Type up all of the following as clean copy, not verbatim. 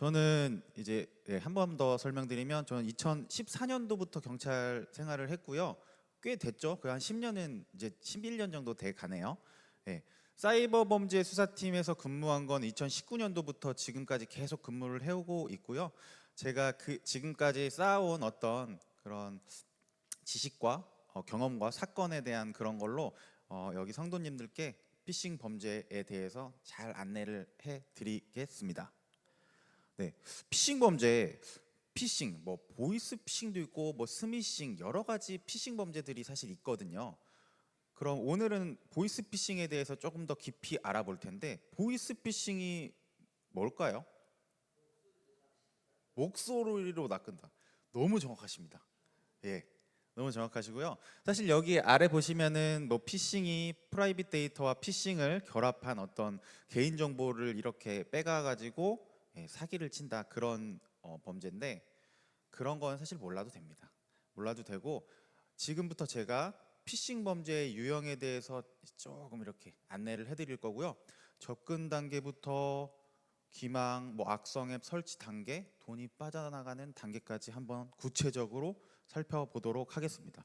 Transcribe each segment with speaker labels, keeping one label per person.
Speaker 1: 저는 이제 한 번 더 설명드리면 저는 2014년도부터 경찰 생활을 했고요. 꽤 됐죠. 그 한 10년은 이제 11년 정도 돼 가네요. 예. 사이버 범죄 수사팀에서 근무한 건 2019년도부터 지금까지 계속 근무를 해오고 있고요. 제가 그 지금까지 쌓아온 어떤 그런 지식과 경험과 사건에 대한 그런 걸로 여기 성도님들께 피싱 범죄에 대해서 잘 안내를 해드리겠습니다. 네, 피싱 범죄, 피싱, 뭐 보이스 피싱도 있고 뭐 스미싱 여러 가지 피싱 범죄들이 사실 있거든요. 그럼 오늘은 보이스 피싱에 대해서 조금 더 깊이 알아볼 텐데 보이스 피싱이 뭘까요? 목소리로 낚는다. 너무 정확하십니다. 예, 너무 정확하시고요. 사실 여기 아래 보시면은 뭐 피싱이 프라이빗 데이터와 피싱을 결합한 어떤 개인 정보를 이렇게 빼가 가지고 사기를 친다 그런 범죄인데 그런 건 사실 몰라도 됩니다. 몰라도 되고 지금부터 제가 피싱 범죄의 유형에 대해서 조금 이렇게 안내를 해드릴 거고요. 접근 단계부터 기망, 뭐 악성 앱 설치 단계, 돈이 빠져나가는 단계까지 한번 구체적으로 살펴보도록 하겠습니다.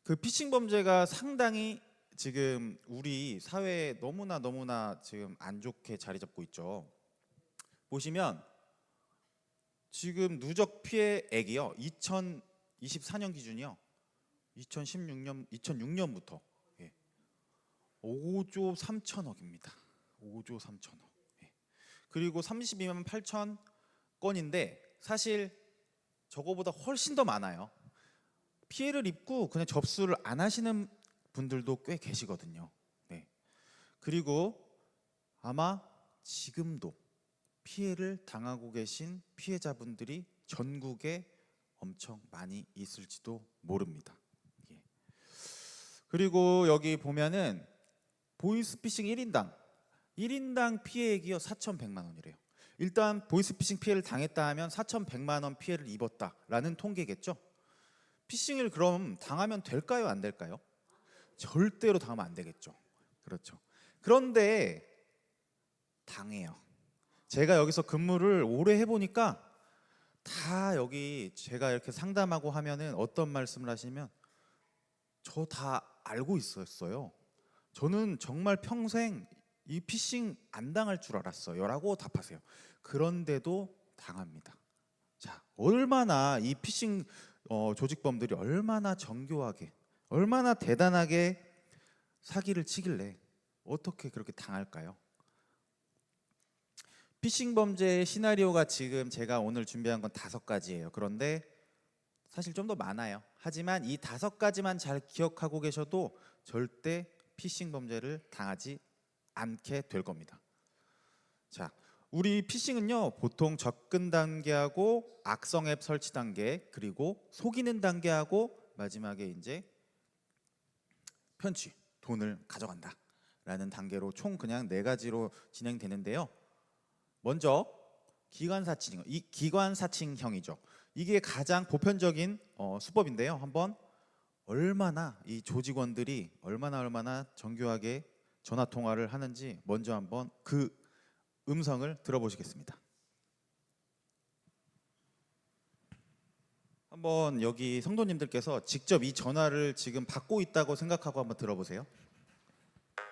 Speaker 1: 그 피싱 범죄가 상당히 지금 우리 사회에 너무나 지금 안 좋게 자리 잡고 있죠. 보시면 지금 누적 피해액이요. 2024년 기준이요. 2006년부터 5조 3천억입니다. 5조 3천억. 그리고 32만 8천 건인데 사실 저거보다 훨씬 더 많아요. 피해를 입고 그냥 접수를 안 하시는 분들도 꽤 계시거든요. 네. 그리고 아마 지금도 피해를 당하고 계신 피해자분들이 전국에 엄청 많이 있을지도 모릅니다. 예. 그리고 여기 보면은 보이스피싱 1인당 피해액이요 4,100만 원이래요. 일단 보이스피싱 피해를 당했다 하면 4,100만 원 피해를 입었다라는 통계겠죠. 피싱을 그럼 당하면 될까요, 안 될까요? 절대로 당하면 안 되겠죠. 그렇죠. 그런데 당해요. 제가 여기서 근무를 오래 해보니까 다 여기 제가 이렇게 상담하고 하면은 어떤 말씀을 하시면 저 다 알고 있었어요. 저는 정말 평생 이 피싱 안 당할 줄 알았어요 라고 답하세요. 그런데도 당합니다. 자, 얼마나 이 피싱 조직범들이 얼마나 정교하게 얼마나 대단하게 사기를 치길래 어떻게 그렇게 당할까요? 피싱 범죄의 시나리오가 지금 제가 오늘 준비한 건 5가지예요. 그런데 사실 좀 더 많아요. 하지만 이 5가지만 잘 기억하고 계셔도 절대 피싱 범죄를 당하지 않게 될 겁니다. 자, 우리 피싱은요 보통 접근 단계하고 악성 앱 설치 단계 그리고 속이는 단계하고 마지막에 이제 편취, 돈을 가져간다 라는 단계로 총 그냥 4가지로 진행되는데요. 먼저 기관사칭형이죠. 이게 가장 보편적인 수법인데요. 한번 얼마나 이 조직원들이 얼마나 정교하게 전화 통화를 하는지 먼저 한번 그 음성을 들어보시겠습니다. 한번 여기 성도님들께서 직접 이 전화를 지금 받고 있다고 생각하고 한번 들어보세요.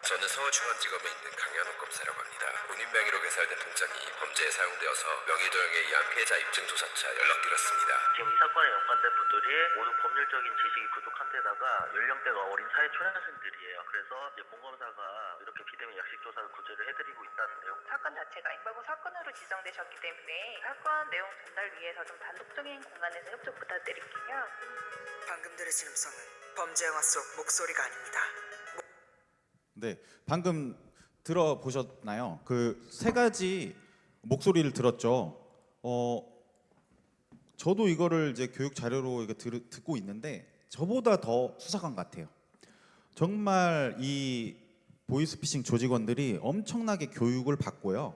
Speaker 2: 저는 서울중앙지검에 있는 강현욱 검사라고 합니다. 본인 명의로 개설된 통장이 범죄에 사용되어서 명의도용에 의한 피해자 입증조사차 연락드렸습니다.
Speaker 3: 지금 이 사건에 연관된 분들이 모두 법률적인 지식이 부족한 데다가 연령대가 어린 사회 초년생들이에요. 그래서 이제 본 검사가 이렇게 비대면 약식 조사를 구제를 해드리고 있다는데요.
Speaker 4: 사건 자체가 인과고 사건으로 지정되셨기 때문에 사건 내용 전달 위해서 좀 단독적인 공간에서 협조 부탁드릴게요.
Speaker 5: 방금 들으신 음성은 범죄 영화 속 목소리가 아닙니다.
Speaker 1: 네, 방금 들어보셨나요? 그 3가지 목소리를 들었죠. 저도 이거를 이제 교육 자료로 이거 듣고 있는데 저보다 더 수사관 같아요. 정말 이 보이스피싱 조직원들이 엄청나게 교육을 받고요.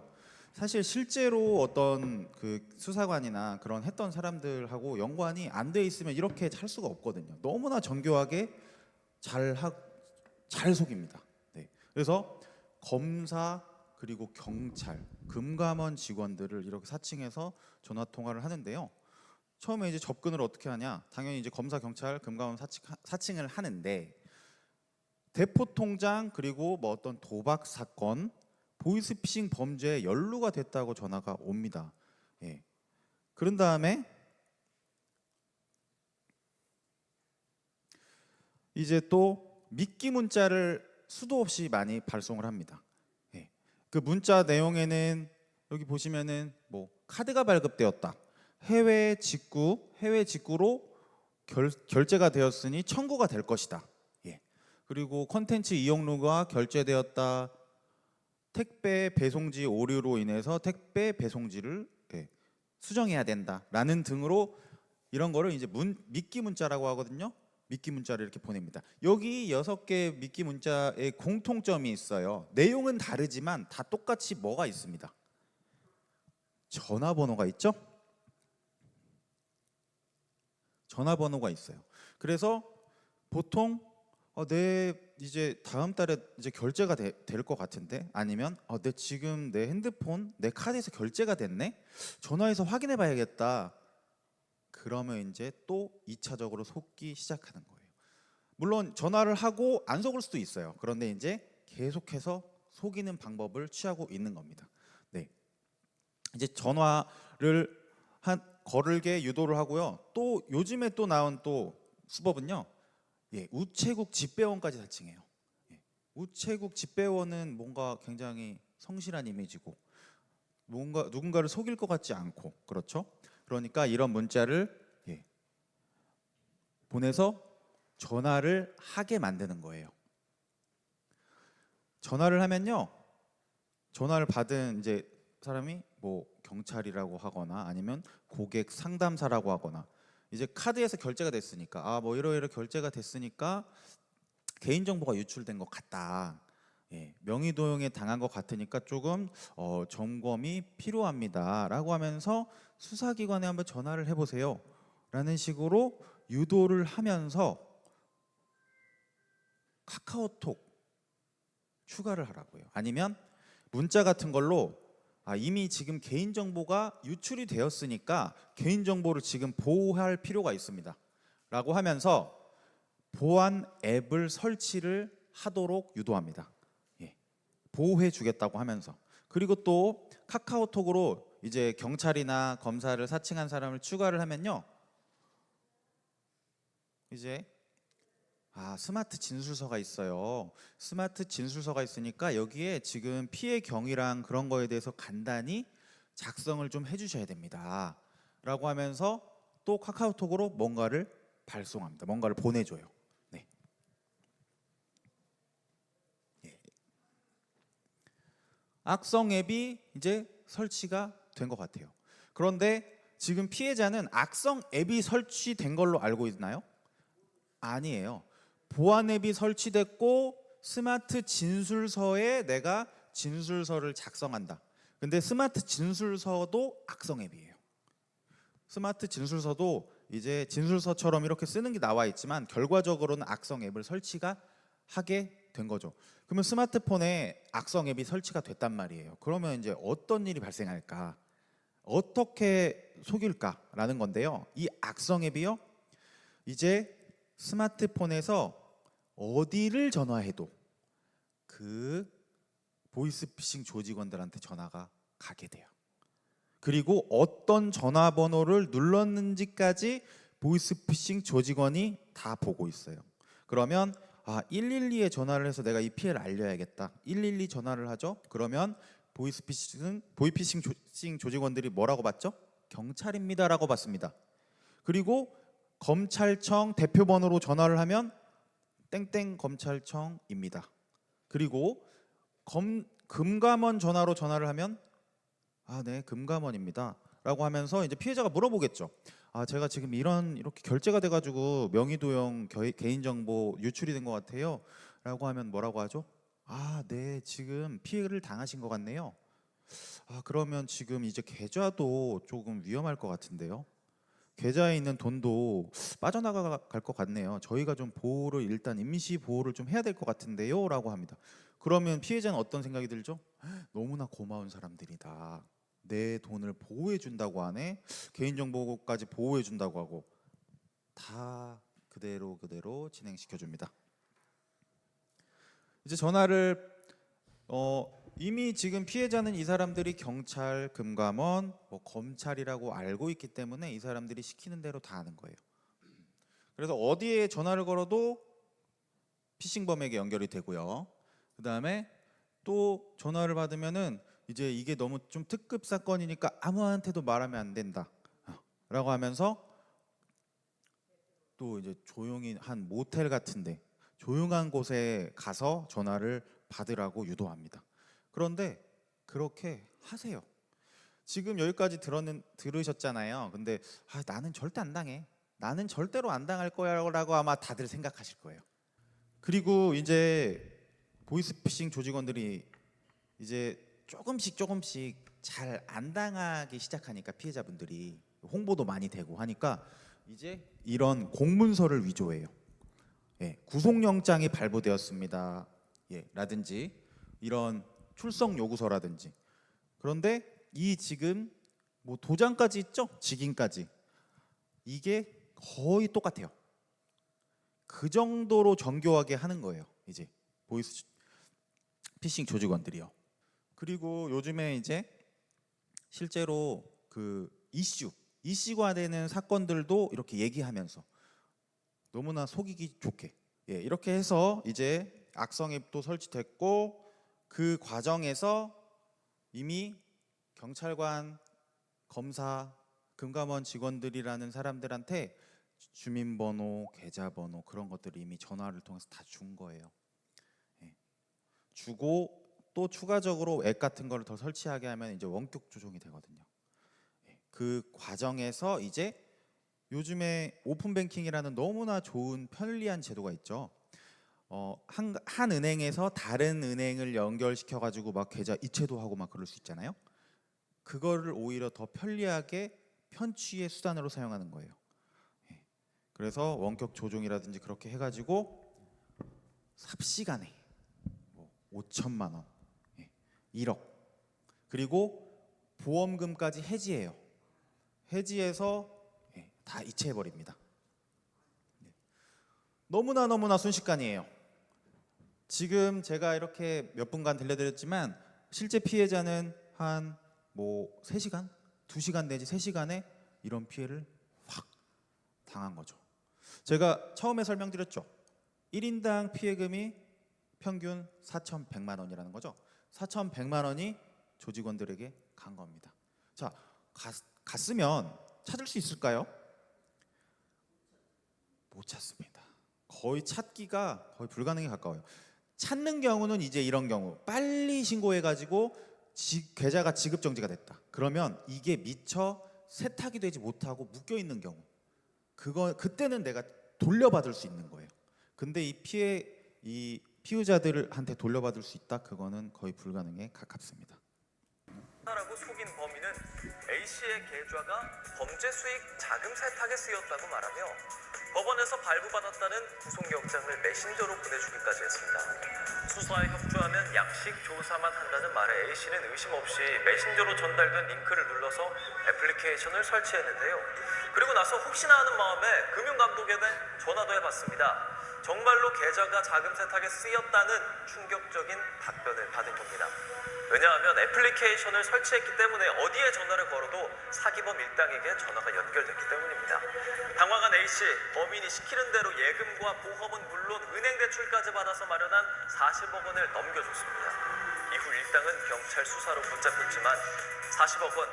Speaker 1: 사실 실제로 어떤 그 수사관이나 그런 했던 사람들하고 연관이 안 돼 있으면 이렇게 할 수가 없거든요. 너무나 정교하게 잘 속입니다. 네. 그래서 검사 그리고 경찰 금감원 직원들을 이렇게 사칭해서 전화 통화를 하는데요. 처음에 이제 접근을 어떻게 하냐? 당연히 이제 검사, 경찰, 금감원 사칭을 하는데 대포 통장 그리고 뭐 어떤 도박 사건, 보이스피싱 범죄에 연루가 됐다고 전화가 옵니다. 예. 그런 다음에 이제 또 미끼 문자를 수도 없이 많이 발송을 합니다. 예. 그 문자 내용에는 여기 보시면은 뭐 카드가 발급되었다. 해외 직구로 결제가 되었으니 청구가 될 것이다. 예. 그리고 콘텐츠 이용료가 결제되었다. 택배 배송지 오류로 인해서 택배 배송지를 수정해야 된다라는 등으로 이런 거를 이제 미끼 문자라고 하거든요. 미끼 문자를 이렇게 보냅니다. 여기 6개 미끼 문자의 공통점이 있어요. 내용은 다르지만 다 똑같이 뭐가 있습니다. 전화번호가 있죠? 전화번호가 있어요. 그래서 보통 내 이제 다음 달에 이제 결제가 될 것 같은데, 아니면 내 지금 내 핸드폰 내 카드에서 결제가 됐네. 전화해서 확인해 봐야겠다. 그러면 이제 또 2차적으로 속기 시작하는 거예요. 물론 전화를 하고 안 속을 수도 있어요. 그런데 이제 계속해서 속이는 방법을 취하고 있는 겁니다. 네. 이제 전화를 거르게 유도를 하고요. 또 요즘에 또 나온 또 수법은요. 우체국 집배원까지 사칭해요. 우체국 집배원은 뭔가 굉장히 성실한 이미지고 뭔가 누군가를 속일 것 같지 않고, 그렇죠? 그러니까 이런 문자를 보내서 전화를 하게 만드는 거예요. 전화를 하면요, 전화를 받은 이제 사람이 뭐 경찰이라고 하거나 아니면 고객 상담사라고 하거나, 이제 카드에서 결제가 됐으니까 뭐 이러이러 결제가 됐으니까 개인정보가 유출된 것 같다. 명의도용에 당한 것 같으니까 조금 점검이 필요합니다라고 하면서 수사기관에 한번 전화를 해보세요 라는 식으로 유도를 하면서 카카오톡 추가를 하라고요. 아니면 문자 같은 걸로 이미 지금 개인정보가 유출이 되었으니까 개인정보를 지금 보호할 필요가 있습니다 라고 하면서 보안 앱을 설치를 하도록 유도합니다. 보호해 주겠다고 하면서. 그리고 또 카카오톡으로 이제 경찰이나 검사를 사칭한 사람을 추가를 하면요, 이제 스마트 진술서가 있어요. 스마트 진술서가 있으니까 여기에 지금 피해 경위랑 그런 거에 대해서 간단히 작성을 좀 해주셔야 됩니다 라고 하면서 또 카카오톡으로 뭔가를 발송합니다. 뭔가를 보내줘요. 네. 악성 앱이 이제 설치가 된 것 같아요. 그런데 지금 피해자는 악성 앱이 설치된 걸로 알고 있나요? 아니에요. 보안 앱이 설치됐고 스마트 진술서에 내가 진술서를 작성한다. 근데 스마트 진술서도 악성 앱이에요. 스마트 진술서도 이제 진술서처럼 이렇게 쓰는 게 나와 있지만 결과적으로는 악성 앱을 설치가 하게 된 거죠. 그러면 스마트폰에 악성 앱이 설치가 됐단 말이에요. 그러면 이제 어떤 일이 발생할까? 어떻게 속일까라는 건데요. 이 악성 앱이요, 이제 스마트폰에서 어디를 전화해도 그 보이스피싱 조직원들한테 전화가 가게 돼요. 그리고 어떤 전화번호를 눌렀는지까지 보이스피싱 조직원이 다 보고 있어요. 그러면 112에 전화를 해서 내가 이 피해를 알려야겠다. 112 전화를 하죠. 그러면 보이스피싱 조직원들이 뭐라고 받죠? 경찰입니다라고 받습니다. 그리고 검찰청 대표번호로 전화를 하면 땡땡 검찰청입니다. 그리고 금감원 전화로 전화를 하면 네, 금감원입니다 라고 하면서 이제 피해자가 물어보겠죠. 제가 지금 이렇게 결제가 돼가지고 명의도용 개인정보 유출이 된 것 같아요 라고 하면 뭐라고 하죠? 네, 지금 피해를 당하신 것 같네요. 그러면 지금 이제 계좌도 조금 위험할 것 같은데요. 계좌에 있는 돈도 빠져나갈 것 같네요. 저희가 좀 보호를, 일단 임시 보호를 좀 해야 될 것 같은데요 라고 합니다. 그러면 피해자는 어떤 생각이 들죠? 너무나 고마운 사람들이다. 내 돈을 보호해 준다고 하네. 개인정보까지 보호해 준다고 하고 다 그대로 진행시켜 줍니다. 이제 전화를 이미 지금 피해자는 이 사람들이 경찰, 금감원, 뭐 검찰이라고 알고 있기 때문에 이 사람들이 시키는 대로 다 하는 거예요. 그래서 어디에 전화를 걸어도 피싱범에게 연결이 되고요. 그다음에 또 전화를 받으면은 이제 이게 너무 좀 특급 사건이니까 아무한테도 말하면 안 된다라고 하면서 또 이제 조용히 한 모텔 같은데 조용한 곳에 가서 전화를 받으라고 유도합니다. 그런데 그렇게 하세요. 지금 여기까지 들으셨잖아요. 근데 나는 절대 안 당해. 나는 절대로 안 당할 거야라고 아마 다들 생각하실 거예요. 그리고 이제 보이스피싱 조직원들이 이제 조금씩 잘 안 당하기 시작하니까 피해자분들이 홍보도 많이 되고 하니까 이제 이런 공문서를 위조해요. 구속영장이 발부되었습니다. 라든지 이런 출석 요구서라든지. 그런데 이 지금 뭐 도장까지 있죠? 직인까지. 이게 거의 똑같아요. 그 정도로 정교하게 하는 거예요. 이제 보이스 피싱 조직원들이요. 그리고 요즘에 이제 실제로 그 이슈가 되는 사건들도 이렇게 얘기하면서 너무나 속이기 좋게 이렇게 해서 이제 악성 앱도 설치됐고 그 과정에서 이미 경찰관, 검사, 금감원 직원들이라는 사람들한테 주민번호, 계좌번호 그런 것들을 이미 전화를 통해서 다 준 거예요. 주고 또 추가적으로 앱 같은 거를 더 설치하게 하면 이제 원격 조종이 되거든요. 그 과정에서 이제 요즘에 오픈뱅킹이라는 너무나 좋은 편리한 제도가 있죠. 한 은행에서 다른 은행을 연결시켜 가지고 막 계좌 이체도 하고 막 그럴 수 있잖아요. 그거를 오히려 더 편리하게 편취의 수단으로 사용하는 거예요. 그래서 원격 조종이라든지 그렇게 해가지고 삽시간에 5천만 원, 1억, 그리고 보험금까지 해지해요. 해지해서 다 이체해 버립니다. 너무나 순식간이에요. 지금 제가 이렇게 몇 분간 들려드렸지만 실제 피해자는 한 3시간, 2시간 내지 3시간에 이런 피해를 확 당한 거죠. 제가 처음에 설명드렸죠. 1인당 피해금이 평균 4,100만 원이라는 거죠. 4,100만 원이 조직원들에게 간 겁니다. 자, 갔으면 찾을 수 있을까요? 못 찾습니다. 거의 찾기가 거의 불가능에 가까워요. 찾는 경우는 이제 이런 경우 빨리 신고해가지고 계좌가 지급 정지가 됐다. 그러면 이게 미처 세탁이 되지 못하고 묶여 있는 경우, 그때는 내가 돌려받을 수 있는 거예요. 근데 이 피의자들한테 돌려받을 수 있다? 그거는 거의 불가능에 가깝습니다.
Speaker 6: 라고 속인 범인은 A씨의 계좌가 범죄 수익 자금 세탁에 쓰였다고 말하며 법원에서 발부받았다는 구속영장을 메신저로 보내주기까지 했습니다. 수사에 협조하면 약식 조사만 한다는 말에 A씨는 의심 없이 메신저로 전달된 링크를 눌러서 애플리케이션을 설치했는데요. 그리고 나서 혹시나 하는 마음에 금융감독에게 전화도 해봤습니다. 정말로 계좌가 자금 세탁에 쓰였다는 충격적인 답변을 받은 겁니다. 왜냐하면 애플리케이션을 설치했기 때문에 어디에 전화를 걸어도 사기범 일당에게 전화가 연결됐기 때문입니다. 당황한 A씨, 범인이 시키는 대로 예금과 보험은 물론 은행 대출까지 받아서 마련한 40억 원을 넘겨줬습니다. 이후 일당은 경찰 수사로 붙잡혔지만 40억 원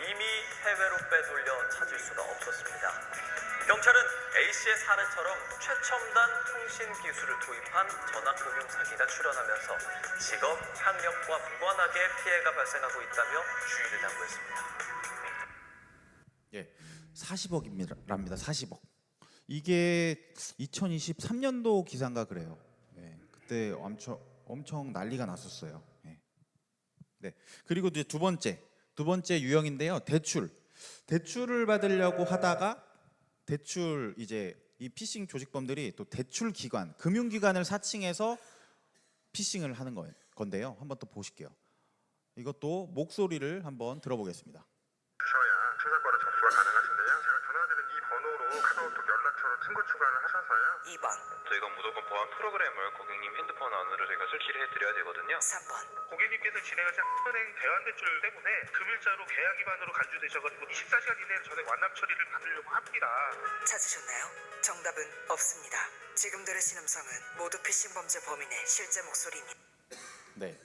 Speaker 6: 이미 해외로 빼돌려 찾을 수가 없었습니다. 경찰은 A씨의 사례처럼 최첨단 통신 기술을 도입한 전화금융 사기가 출현하면서 직업 학력과 무관하게 피해가 발생하고 있다며 주의를 당부했습니다.
Speaker 1: 40억입니다. 40억. 이게 2023년도 기사인가 그래요. 그때 엄청 난리가 났었어요. 그리고 이제 두 번째 유형인데요. 대출을 받으려고 하다가 이제 이 피싱 조직범들이 또 대출 기관, 금융기관을 사칭해서 피싱을 하는 건데요. 한번 또 보실게요. 이것도 목소리를 한번 들어보겠습니다.
Speaker 7: 주셔야 추가과로 접수가 가능하신데요. 제가 전화드린 이 번호로 카카오톡 연락처로 친구 추가를 하셔서요.
Speaker 5: 2번,
Speaker 2: 저희가 무조건 보안 프로그램을 고객님 핸드폰 안으로 저희가 설치를 해드려야 되거든요.
Speaker 5: 3번,
Speaker 3: 고객님께서 진행하신 은행 대환대출 때문에 금일자로 계약 위반으로 간주되셔가지고 24시간 이내에 전액 완납 처리를 받으려고 합니다.
Speaker 5: 찾으셨나요? 정답은 없습니다. 지금 들으신 음성은 모두 피싱 범죄 범인의 실제 목소리입니다.
Speaker 1: 네.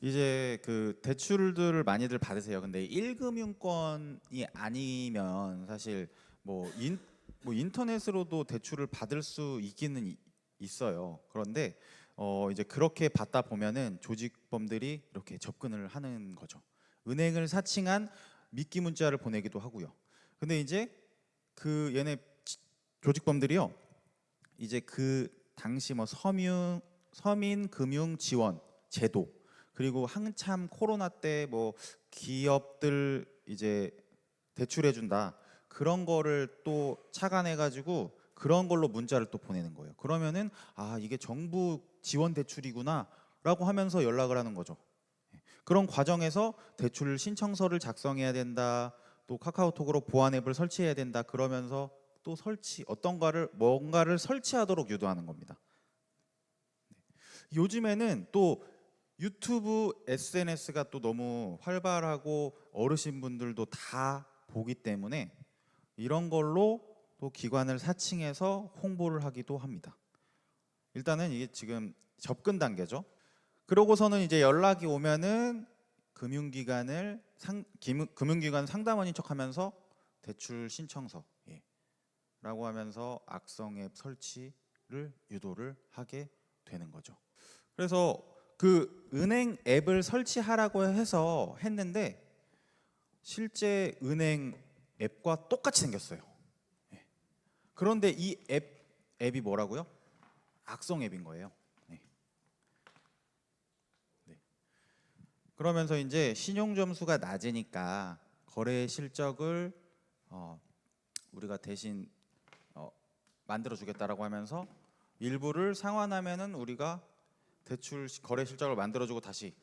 Speaker 1: 이제 그 대출들을 많이들 받으세요. 근데 1금융권이 아니면 사실 뭐 인터넷으로도 대출을 받을 수 있기는 있어요. 그런데 이제 그렇게 받다 보면은 조직범들이 이렇게 접근을 하는 거죠. 은행을 사칭한 미끼 문자를 보내기도 하고요. 근데 이제 그 얘네 조직범들이요. 이제 그 당시 뭐 서민 금융 지원 제도, 그리고 한참 코로나 때 뭐 기업들 이제 대출해 준다, 그런 거를 또 착안해 가지고 그런 걸로 문자를 또 보내는 거예요. 그러면은 아, 이게 정부 지원 대출이구나라고 하면서 연락을 하는 거죠. 그런 과정에서 대출 신청서를 작성해야 된다, 또 카카오톡으로 보안 앱을 설치해야 된다, 그러면서 또 뭔가를 설치하도록 유도하는 겁니다. 요즘에는 또 유튜브 SNS가 또 너무 활발하고 어르신분들도 다 보기 때문에 이런 걸로 또 기관을 사칭해서 홍보를 하기도 합니다. 일단은 이게 지금 접근 단계죠. 그러고서는 이제 연락이 오면은 금융기관 상담원인 척하면서 대출 신청서 라고 하면서 악성 앱 설치를 유도를 하게 되는 거죠. 그래서 그 은행 앱을 설치하라고 해서 했는데 실제 은행 앱과 똑같이 생겼어요. 그런데 이 앱이 뭐라고요? 악성 앱인 거예요. 그러면서 이제 신용 점수가 낮으니까 거래 실적을 우리가 대신 만들어 주겠다라고 하면서 일부를 상환하면은 우리가 대출 거래 실적을 만들어주고 다시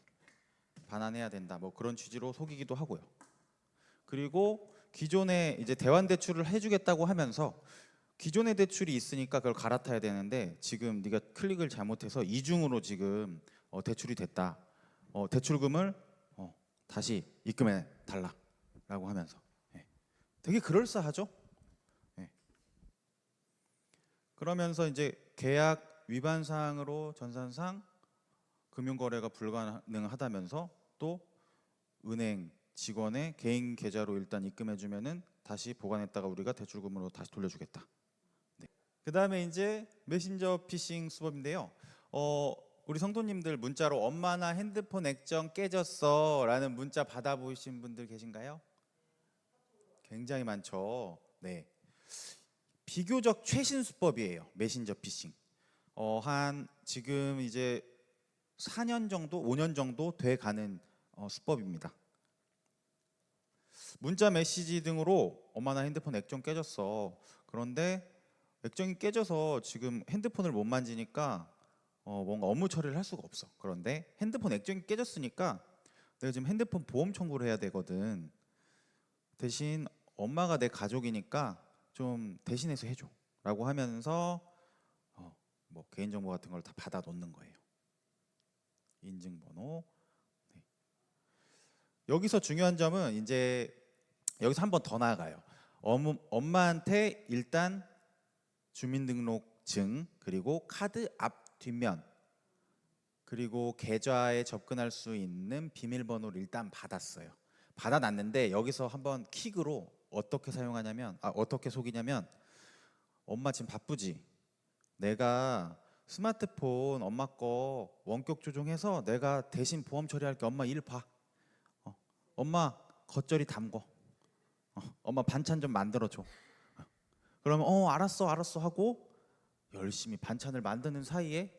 Speaker 1: 반환해야 된다, 뭐 그런 취지로 속이기도 하고요. 그리고 기존에 이제 대환 대출을 해주겠다고 하면서 기존의 대출이 있으니까 그걸 갈아타야 되는데 지금 네가 클릭을 잘못해서 이중으로 지금 대출이 됐다, 대출금을 다시 입금해 달라라고 하면서 되게 그럴싸하죠. 그러면서 이제 계약 위반 사항으로 전산상 금융거래가 불가능하다면서 또 은행 직원의 개인 계좌로 일단 입금해주면은 다시 보관했다가 우리가 대출금으로 다시 돌려주겠다. 그다음에 이제 메신저 피싱 수법인데요. 우리 성도님들 문자로 엄마나 핸드폰 액정 깨졌어라는 문자 받아보신 분들 계신가요? 굉장히 많죠. 네. 비교적 최신 수법이에요. 메신저 피싱. 한 지금 이제 4년 정도, 5년 정도 돼 가는 수법입니다. 문자 메시지 등으로 엄마나 핸드폰 액정 깨졌어. 그런데 액정이 깨져서 지금 핸드폰을 못 만지니까 뭔가 업무 처리를 할 수가 없어. 그런데 핸드폰 액정이 깨졌으니까 내가 지금 핸드폰 보험 청구를 해야 되거든. 대신 엄마가 내 가족이니까 좀 대신해서 해줘 라고 하면서 뭐 개인정보 같은 걸 다 받아 놓는 거예요. 인증번호. 네. 여기서 중요한 점은 이제 여기서 한 번 더 나아가요. 엄마한테 일단 주민등록증, 그리고 카드 앞 뒷면, 그리고 계좌에 접근할 수 있는 비밀번호를 일단 받았어요. 받아놨는데 여기서 한번 킥으로 어떻게 사용하냐면 어떻게 속이냐면, 엄마 지금 바쁘지? 내가 스마트폰 엄마 거 원격 조종해서 내가 대신 보험 처리할게. 엄마 일 봐. 엄마 겉절이 담궈. 엄마 반찬 좀 만들어줘. 그러면 알았어 하고 열심히 반찬을 만드는 사이에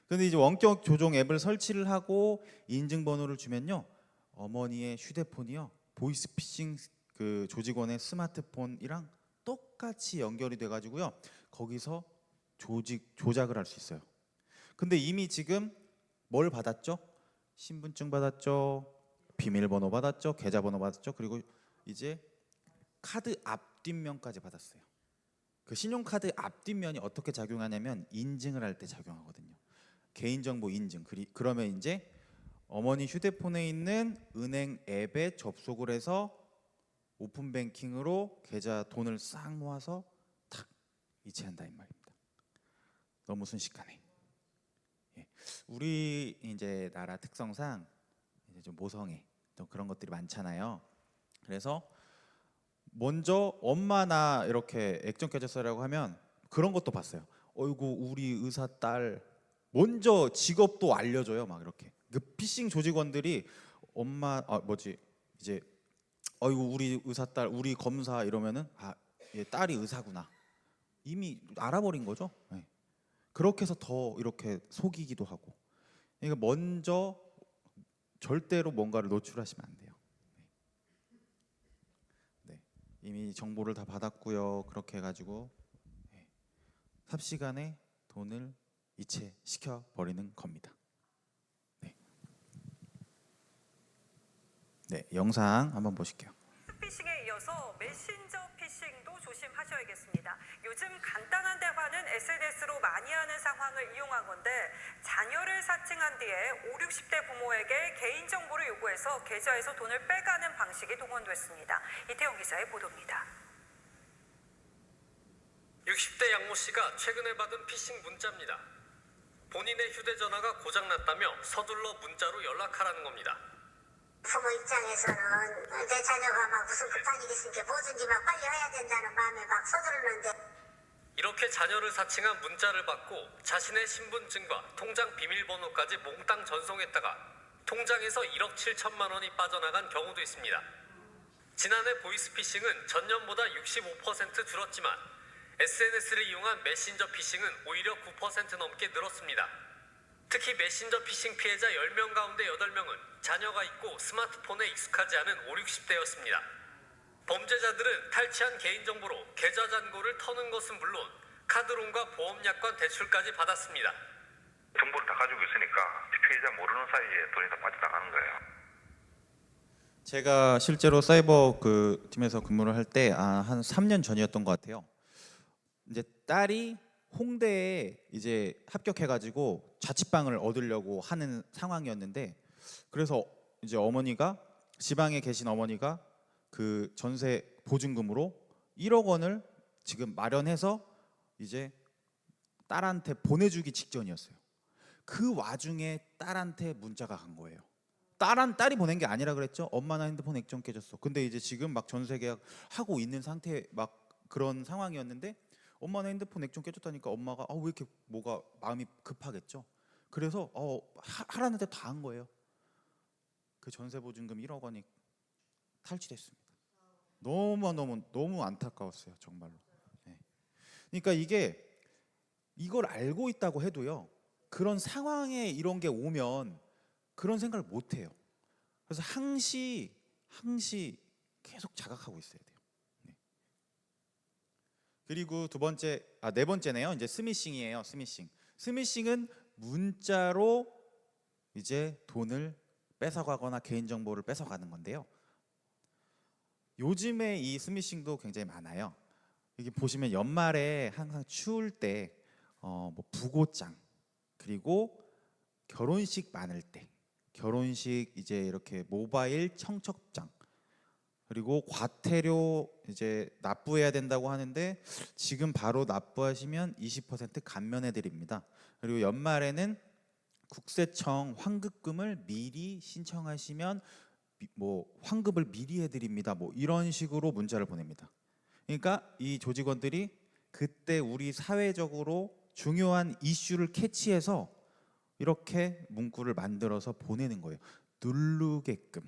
Speaker 1: 근데 이제 원격 조종 앱을 설치를 하고 인증번호를 주면요, 어머니의 휴대폰이요 보이스피싱 그 조직원의 스마트폰이랑 똑같이 연결이 돼가지고요 거기서 조작을 할 수 있어요. 근데 이미 지금 뭘 받았죠? 신분증 받았죠, 비밀번호 받았죠, 계좌번호 받았죠, 그리고 이제 카드 앞뒷면까지 받았어요. 그 신용카드 앞뒷면이 어떻게 작용하냐면 인증을 할 때 작용하거든요. 개인정보 인증. 그러면 이제 어머니 휴대폰에 있는 은행 앱에 접속을 해서 오픈뱅킹으로 계좌 돈을 싹 모아서 탁 이체한다 이 말입니다. 너무 순식간에. 예. 우리 이제 나라 특성상 이제 좀 모성애 또 그런 것들이 많잖아요. 그래서 먼저 엄마 나 이렇게 액정 깨졌어라고 하면 그런 것도 봤어요. 어이구 우리 의사 딸 먼저 직업도 알려줘요. 막 이렇게 그 피싱 조직원들이 엄마 이제 어이구 우리 의사 딸 우리 검사 이러면은 얘 딸이 의사구나 이미 알아버린 거죠. 네. 그렇게 해서 더 이렇게 속이기도 하고. 그러니까 먼저 절대로 뭔가를 노출하시면 안 돼요. 네. 이미 정보를 다 받았고요. 그렇게 해가지고 삽시간에 돈을 이체시켜 버리는 겁니다. 네. 네, 영상 한번 보실게요.
Speaker 5: 피싱에 이어서 메신저 피싱도 조심하셔야겠습니다. 요즘 간단한 대화는 SNS로 많이 하는 상황을 이용한 건데 자녀를 사칭한 뒤에 5, 60대 부모에게 개인정보를 요구해서 계좌에서 돈을 빼가는 방식이 동원됐습니다. 이태용 기자의 보도입니다.
Speaker 6: 60대 양모 씨가 최근에 받은 피싱 문자입니다. 본인의 휴대전화가 고장났다며 서둘러 문자로 연락하라는 겁니다.
Speaker 8: 부모 입장에서는 내 자녀가 막 무슨 급한 일이 있으니까 뭐든지 막 빨리 해야 된다는 마음에 막 서두르는데
Speaker 6: 이렇게 자녀를 사칭한 문자를 받고 자신의 신분증과 통장 비밀번호까지 몽땅 전송했다가 통장에서 1억 7천만 원이 빠져나간 경우도 있습니다. 지난해 보이스피싱은 전년보다 65% 줄었지만 SNS를 이용한 메신저 피싱은 오히려 9% 넘게 늘었습니다. 특히 메신저 피싱 피해자 10명 가운데 8명은 자녀가 있고 스마트폰에 익숙하지 않은 5, 60대였습니다. 범죄자들은 탈취한 개인정보로 계좌 잔고를 터는 것은 물론 카드론과 보험약관 대출까지 받았습니다.
Speaker 7: 정보를 다 가지고 있으니까 피해자 모르는 사이에 돈이 다 빠져나가는 거예요.
Speaker 1: 제가 실제로 사이버 그 팀에서 근무를 할 때 한 3년 전이었던 것 같아요. 이제 딸이 홍대에 이제 합격해가지고 자취방을 얻으려고 하는 상황이었는데, 그래서 이제 어머니가 지방에 계신 어머니가 그 전세 보증금으로 1억 원을 지금 마련해서 이제 딸한테 보내주기 직전이었어요. 그 와중에 딸한테 문자가 간 거예요. 딸이 보낸 게 아니라 그랬죠. 엄마 나 핸드폰 액정 깨졌어. 근데 이제 지금 막 전세 계약 하고 있는 상태 막 그런 상황이었는데 엄마 나 핸드폰 액정 깨졌다니까 엄마가 왜 이렇게 뭐가 마음이 급하겠죠. 그래서 하라는 데 다 한 거예요. 그 전세 보증금 1억 원이 탈취됐습니다. 너무 안타까웠어요, 정말로. 네. 그러니까 이걸 알고 있다고 해도요, 그런 상황에 이런 게 오면 그런 생각을 못 해요. 그래서 항시 계속 자각하고 있어야 돼요. 네. 그리고 네 번째네요. 이제 스미싱이에요. 스미싱은 문자로 이제 돈을 뺏어가거나 개인정보를 뺏어가는 건데요. 요즘에 이 스미싱도 굉장히 많아요. 여기 보시면 연말에 항상 추울 때 뭐 부고장, 그리고 결혼식 많을 때, 결혼식 이제 이렇게 모바일 청첩장, 그리고 과태료 이제 납부해야 된다고 하는데 지금 바로 납부하시면 20% 감면해 드립니다. 그리고 연말에는 국세청 환급금을 미리 신청하시면 뭐 환급을 미리 해드립니다. 뭐 이런 식으로 문자를 보냅니다. 그러니까 이 조직원들이 그때 우리 사회적으로 중요한 이슈를 캐치해서 이렇게 문구를 만들어서 보내는 거예요. 누르게끔.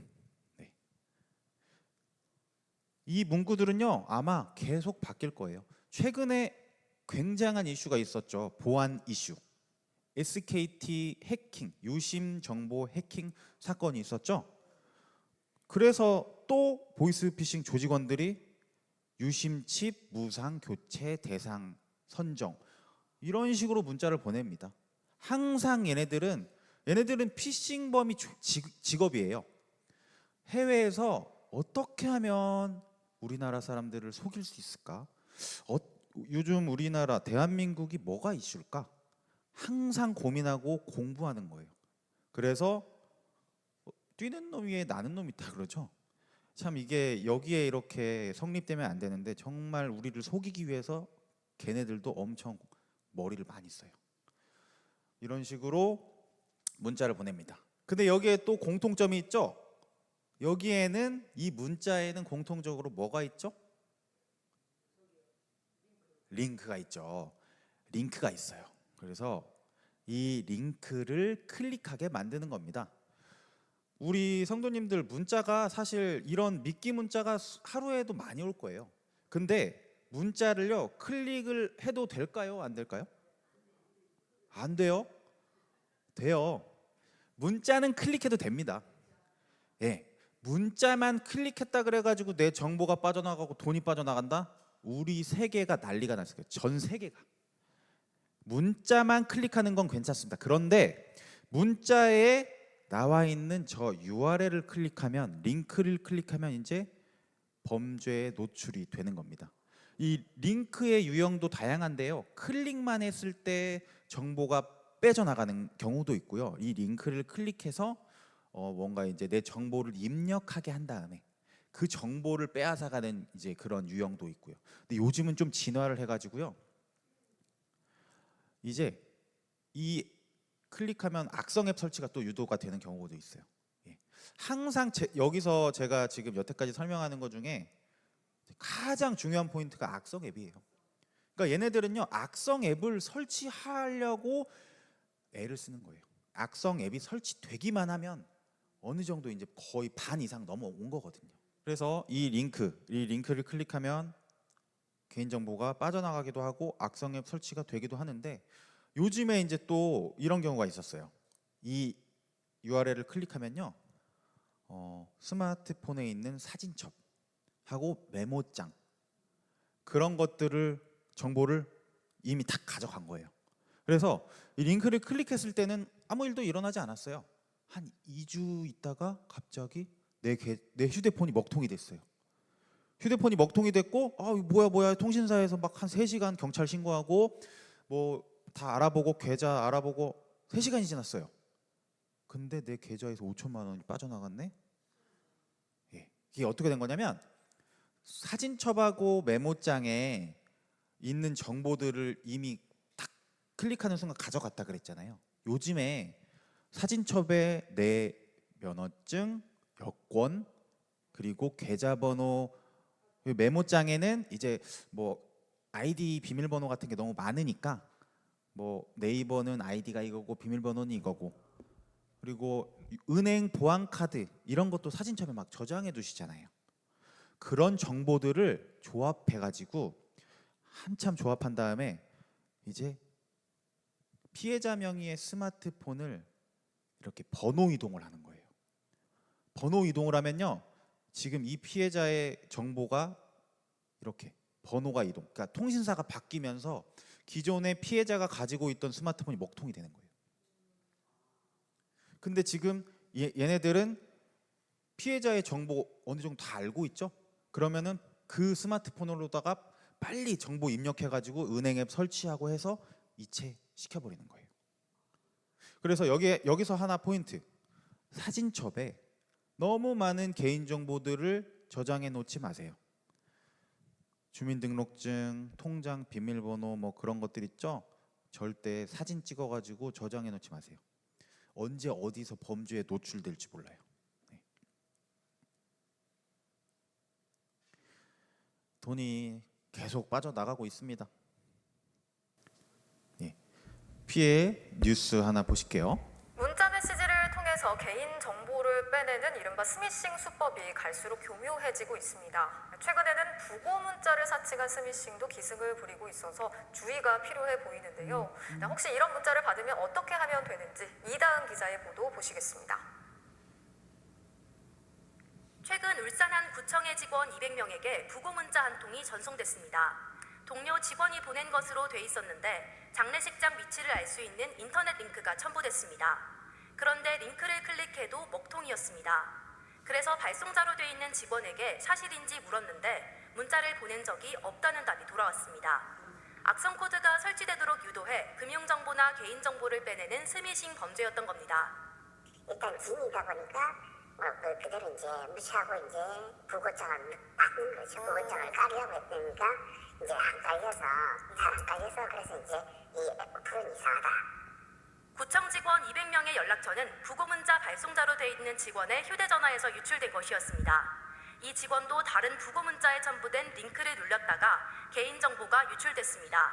Speaker 1: 네. 이 문구들은요 아마 계속 바뀔 거예요. 최근에 굉장한 이슈가 있었죠. 보안 이슈. SKT 해킹, 유심 정보 해킹 사건이 있었죠. 그래서 또 보이스피싱 조직원들이 유심 칩 무상 교체 대상 선정 이런 식으로 문자를 보냅니다. 항상 얘네들은 피싱범이 직업이에요. 해외에서 어떻게 하면 우리나라 사람들을 속일 수 있을까? 요즘 우리나라 대한민국이 뭐가 이슈일까? 항상 고민하고 공부하는 거예요. 그래서 뛰는 놈 위에 나는 놈 있다 그러죠. 참 이게 여기에 이렇게 성립되면 안 되는데 정말 우리를 속이기 위해서 걔네들도 엄청 머리를 많이 써요. 이런 식으로 문자를 보냅니다. 근데 여기에 또 공통점이 있죠. 여기에는 이 문자에는 공통적으로 뭐가 있죠? 링크가 있죠. 링크가 있어요. 그래서 이 링크를 클릭하게 만드는 겁니다. 우리 성도님들 문자가 사실 이런 미끼 문자가 하루에도 많이 올 거예요. 근데 문자를요 클릭을 해도 될까요? 안 될까요? 안 돼요? 돼요. 문자는 클릭해도 됩니다. 예, 문자만 클릭했다 그래가지고 내 정보가 빠져나가고 돈이 빠져나간다? 우리 세계가 난리가 났을 거예요. 전 세계가. 문자만 클릭하는 건 괜찮습니다. 그런데 문자에 나와 있는 저 URL을 클릭하면, 링크를 클릭하면 이제 범죄에 노출이 되는 겁니다. 이 링크의 유형도 다양한데요. 클릭만 했을 때 정보가 빼져나가는 경우도 있고요. 이 링크를 클릭해서 뭔가 이제 내 정보를 입력하게 한 다음에 그 정보를 빼앗아가는 이제 그런 유형도 있고요. 근데 요즘은 좀 진화를 해가지고요. 이제 이 클릭하면 악성 앱 설치가 또 유도가 되는 경우도 있어요. 예. 항상 여기서 제가 지금 여태까지 설명하는 것 중에 가장 중요한 포인트가 악성 앱이에요. 그러니까 얘네들은요 악성 앱을 설치하려고 애를 쓰는 거예요. 악성 앱이 설치되기만 하면 어느 정도 이제 거의 반 이상 넘어온 거거든요. 그래서 이 링크를 클릭하면 개인정보가 빠져나가기도 하고 악성 앱 설치가 되기도 하는데, 요즘에 이제 또 이런 경우가 있었어요. 이 URL을 클릭하면요 스마트폰에 있는 사진첩하고 메모장 그런 것들을 정보를 이미 다 가져간 거예요. 그래서 이 링크를 클릭했을 때는 아무 일도 일어나지 않았어요. 한 2주 있다가 갑자기 내 휴대폰이 먹통이 됐어요. 휴대폰이 먹통이 됐고 뭐야 통신사에서 막 한 3시간 경찰 신고하고 뭐 다 알아보고 계좌 알아보고 3시간이 지났어요. 근데 내 계좌에서 5천만 원이 빠져나갔네. 예. 이게 어떻게 된 거냐면 사진첩하고 메모장에 있는 정보들을 이미 딱 클릭하는 순간 가져갔다 그랬잖아요. 요즘에 사진첩에 내 면허증, 여권, 그리고 계좌번호, 메모장에는 이제 뭐 아이디 비밀번호 같은 게 너무 많으니까 뭐 네이버는 아이디가 이거고 비밀번호는 이거고, 그리고 은행 보안카드 이런 것도 사진첩에 막 저장해 두시잖아요. 그런 정보들을 조합해 가지고 한참 조합한 다음에 이제 피해자 명의의 스마트폰을 이렇게 번호 이동을 하는 거예요. 번호 이동을 하면요 지금 이 피해자의 정보가 이렇게 번호가 이동, 그러니까 통신사가 바뀌면서 기존의 피해자가 가지고 있던 스마트폰이 먹통이 되는 거예요. 근데 지금 얘네들은 피해자의 정보 어느 정도 다 알고 있죠? 그러면은 그 스마트폰으로다가 빨리 정보 입력해가지고 은행 앱 설치하고 해서 이체 시켜버리는 거예요. 그래서 여기서 하나 포인트, 사진첩에 너무 많은 개인정보들을 저장해 놓지 마세요. 주민등록증, 통장 비밀번호 뭐 그런 것들 있죠? 절대 사진 찍어가지고 저장해 놓지 마세요. 언제 어디서 범죄에 노출될지 몰라요. 네. 돈이 계속 빠져나가고 있습니다. 네. 피해 뉴스 하나 보실게요.
Speaker 5: 문자 메시지를 통해서 개인 정보를 빼내는 이른바 스미싱 수법이 갈수록 교묘해지고 있습니다. 최근에는 부고 문자를 사칭한 스미싱도 기승을 부리고 있어서 주의가 필요해 보이는데요. 혹시 이런 문자를 받으면 어떻게 하면 되는지 이다은 기자의 보도 보시겠습니다.
Speaker 9: 최근 울산 한 구청의 직원 200명에게 부고 문자 한 통이 전송됐습니다. 동료 직원이 보낸 것으로 돼 있었는데 장례식장 위치를 알 수 있는 인터넷 링크가 첨부됐습니다. 그런데 링크를 클릭해도 먹통이었습니다. 그래서 발송자로 돼 있는 직원에게 사실인지 물었는데 문자를 보낸 적이 없다는 답이 돌아왔습니다. 악성 코드가 설치되도록 유도해 금융정보나 개인정보를 빼내는 스미싱 범죄였던 겁니다.
Speaker 8: 일단 진이다 보니까 그대로 이제 무시하고 이제 부고장을 받는 거죠. 부고장을 깔려고 했으니까 이제 안 깔려서 잘 안 깔려서 그래서 이제 이 프로는 이상하다.
Speaker 9: 구청 직원 200명의 연락처는 부고문자 발송자로 돼 있는 직원의 휴대전화에서 유출된 것이었습니다. 이 직원도 다른 부고문자에 첨부된 링크를 눌렸다가 개인정보가 유출됐습니다.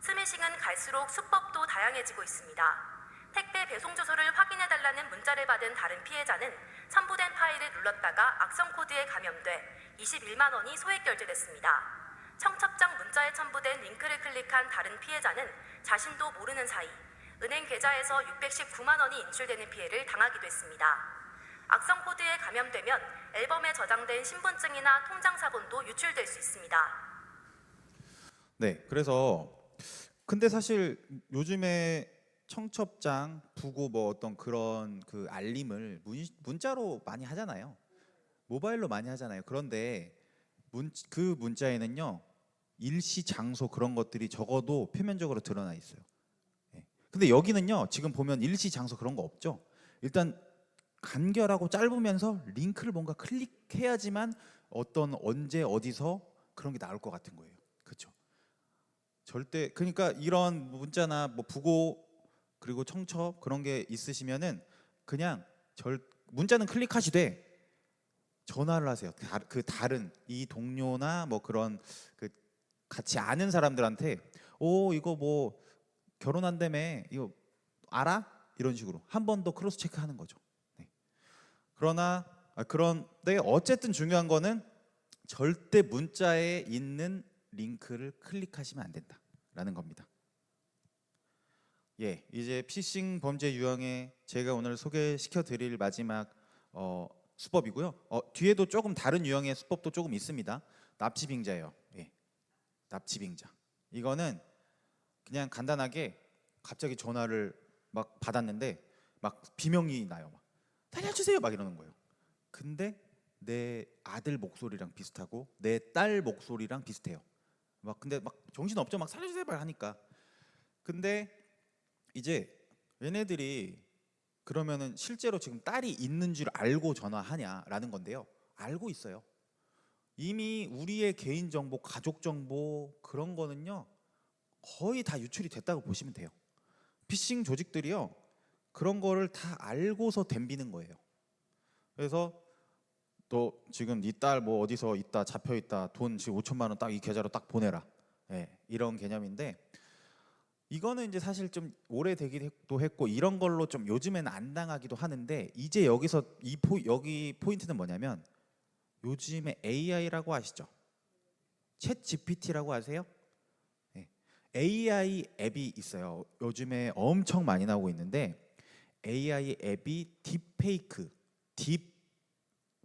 Speaker 9: 스미싱은 갈수록 수법도 다양해지고 있습니다. 택배 배송 주소를 확인해달라는 문자를 받은 다른 피해자는 첨부된 파일을 눌렀다가 악성 코드에 감염돼 21만 원이 소액 결제됐습니다. 청첩장 문자에 첨부된 링크를 클릭한 다른 피해자는 자신도 모르는 사이 은행 계좌에서 619만 원이 인출되는 피해를 당하기도 했습니다. 악성 코드에 감염되면 앨범에 저장된 신분증이나 통장 사본도 유출될 수 있습니다.
Speaker 1: 네, 그래서 근데 사실 요즘에 청첩장, 부고 뭐 어떤 그런 그 알림을 문자로 많이 하잖아요. 모바일로 많이 하잖아요. 그런데 그 문자에는요 일시, 장소 그런 것들이 적어도 표면적으로 드러나 있어요. 근데 여기는요 지금 보면 일시, 장소 그런 거 없죠. 일단 간결하고 짧으면서 링크를 뭔가 클릭해야지만 어떤 언제 어디서 그런 게 나올 것 같은 거예요. 그렇죠? 절대 그러니까 이런 문자나 뭐 부고 그리고 청첩 그런 게 있으시면은 그냥 문자는 클릭하시되 전화를 하세요. 그 다른 이 동료나 뭐 그런 그 같이 아는 사람들한테 이거 뭐 결혼한다며 이거 알아? 이런 식으로 한 번 더 크로스 체크하는 거죠. 네. 그런데 어쨌든 중요한 거는 절대 문자에 있는 링크를 클릭하시면 안 된다라는 겁니다. 예, 이제 피싱 범죄 유형에 제가 오늘 소개시켜 드릴 마지막 수법이고요. 뒤에도 조금 다른 유형의 수법도 조금 있습니다. 납치빙자예요. 예, 납치빙자. 이거는 그냥 간단하게 갑자기 전화를 막 받았는데 막 비명이 나요. 막 살려주세요 막 이러는 거예요. 근데 내 아들 목소리랑 비슷하고 내 딸 목소리랑 비슷해요. 막 근데 막 정신 없죠. 막 살려주세요 막 하니까. 근데 이제 얘네들이 그러면은 실제로 지금 딸이 있는 줄 알고 전화하냐라는 건데요. 알고 있어요. 이미 우리의 개인 정보, 가족 정보 그런 거는요 거의 다 유출이 됐다고 보시면 돼요. 피싱 조직들이요 그런 거를 다 알고서 덤비는 거예요. 그래서 또 지금 네 딸 뭐 어디서 있다 잡혀 있다 돈 지금 5천만 원 딱 이 계좌로 딱 보내라. 예, 이런 개념인데 이거는 이제 사실 좀 오래되기도 했고 이런 걸로 좀 요즘에는 안 당하기도 하는데 이제 여기서 여기 포인트는 뭐냐면 요즘에 AI라고 아시죠? 챗 GPT라고 아세요? 네. AI 앱이 있어요. 요즘에 엄청 많이 나오고 있는데 AI 앱이 딥페이크, 딥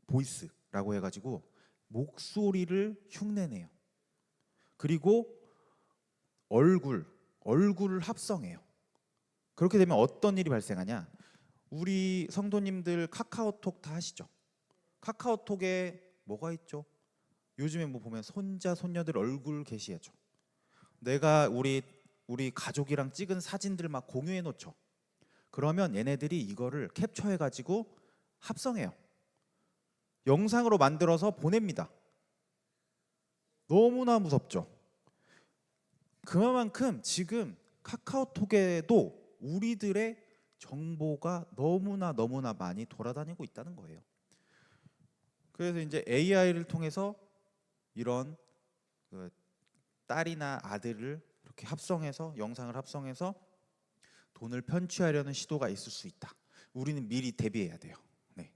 Speaker 1: 보이스라고 해가지고 목소리를 흉내내요. 그리고 얼굴을 합성해요. 그렇게 되면 어떤 일이 발생하냐? 우리 성도님들 카카오톡 다 하시죠? 카카오톡에 뭐가 있죠? 요즘에 뭐 보면 손자 손녀들 얼굴 게시하죠. 내가 우리 가족이랑 찍은 사진들 막 공유해 놓죠. 그러면 얘네들이 이거를 캡처해 가지고 합성해요. 영상으로 만들어서 보냅니다. 너무나 무섭죠. 그만큼 지금 카카오톡에도 우리들의 정보가 너무나 많이 돌아다니고 있다는 거예요. 그래서 이제 AI를 통해서 이런 딸이나 아들을 이렇게 합성해서 영상을 합성해서 돈을 편취하려는 시도가 있을 수 있다. 우리는 미리 대비해야 돼요. 네.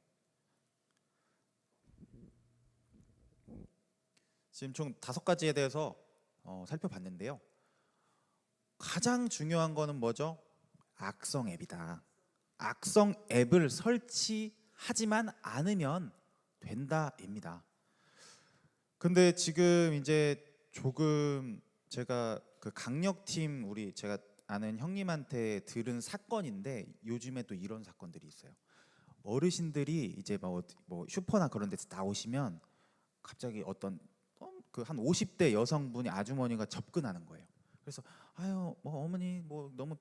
Speaker 1: 지금 총 5가지에 대해서 살펴봤는데요. 가장 중요한 거는 뭐죠? 악성 앱이다. 악성 앱을 설치하지만 않으면 된다입니다. 근데 지금 이제 조금 제가 그 강력팀 우리 제가 아는 형님한테 들은 사건인데 요즘에 또 이런 사건들이 있어요. 어르신들이 이제 뭐 슈퍼나 그런 데서 나오시면 갑자기 어떤 그 한 50대 여성분이 아주머니가 접근하는 거예요. 그래서 아유 뭐 어머니 뭐 너무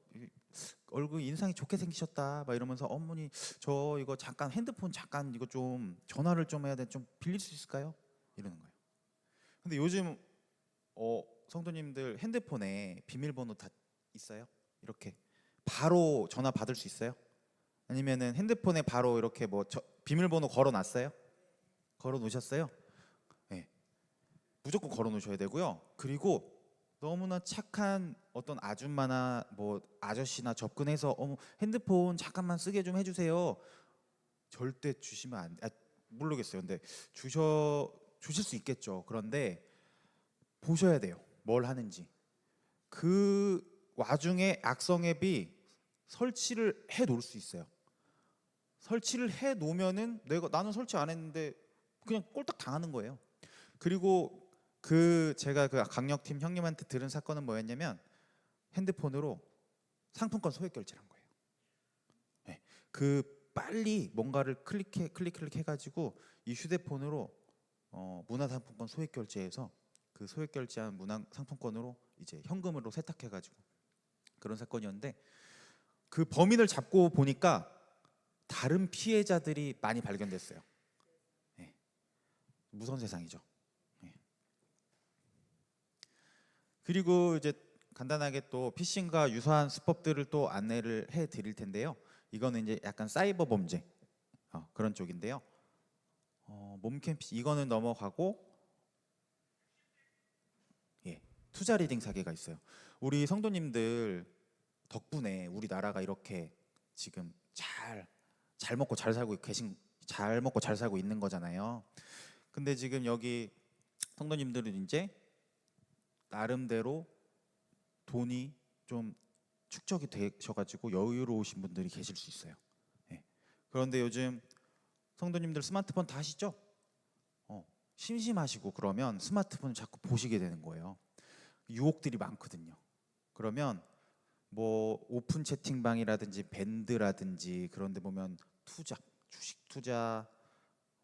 Speaker 1: 얼굴 인상이 좋게 생기셨다 막 이러면서 어머니 저 이거 잠깐 핸드폰 잠깐 이거 좀 전화를 좀 해야 돼 좀 빌릴 수 있을까요? 이러는 거예요. 근데 요즘 성도님들 핸드폰에 비밀번호 다 있어요? 이렇게 바로 전화 받을 수 있어요? 아니면은 핸드폰에 바로 이렇게 뭐 비밀번호 걸어 놨어요? 걸어 놓으셨어요? 네. 무조건 걸어 놓으셔야 되고요. 그리고 너무나 착한 어떤 아줌마나 뭐 아저씨나 접근해서 핸드폰 잠깐만 쓰게 좀 해주세요. 절대 주시면 안 돼. 모르겠어요. 근데 주실 수 있겠죠. 그런데 보셔야 돼요. 뭘 하는지. 그 와중에 악성 앱이 설치를 해 놓을 수 있어요. 설치를 해 놓으면은 나는 설치 안 했는데 그냥 꼴딱 당하는 거예요. 그리고 제가 그 강력팀 형님한테 들은 사건은 뭐였냐면 핸드폰으로 상품권 소액 결제를 한 거예요. 네. 그 빨리 뭔가를 클릭 해가지고 이 휴대폰으로 문화상품권 소액 결제해서 그 소액 결제한 문화상품권으로 이제 현금으로 세탁해가지고 그런 사건이었는데 그 범인을 잡고 보니까 다른 피해자들이 많이 발견됐어요. 네. 무서운 세상이죠. 네. 그리고 이제 간단하게 또 피싱과 유사한 수법들을 또 안내를 해드릴 텐데요. 이거는 이제 약간 사이버 범죄 그런 쪽인데요. 몸캠 피싱 이거는 넘어가고 투자 리딩 사기가 있어요. 우리 성도님들 덕분에 우리나라가 이렇게 지금 잘 먹고 잘 살고 있는 거잖아요. 근데 지금 여기 성도님들은 이제 나름대로 돈이 좀 축적이 되셔가지고 여유로우신 분들이 계실 수 있어요. 그런데 요즘 성도님들 스마트폰 다 하시죠? 심심하시고 그러면 스마트폰을 자꾸 보시게 되는 거예요. 유혹들이 많거든요. 그러면 뭐 오픈 채팅방이라든지 밴드라든지 그런 데 보면 주식 투자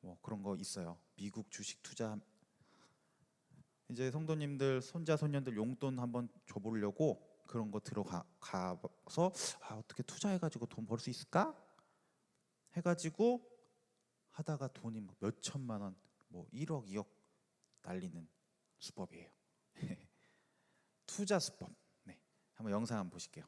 Speaker 1: 뭐 그런 거 있어요. 미국 주식 투자. 이제 성도님들 손자 손녀들 용돈 한번 줘보려고 그런 거 들어가서 어떻게 투자해가지고 돈 벌 수 있을까? 해가지고 하다가 돈이 막 몇 천만 원, 뭐 1억, 2억 날리는 수법이에요. 투자 수법. 네, 한번 영상 한번 보실게요.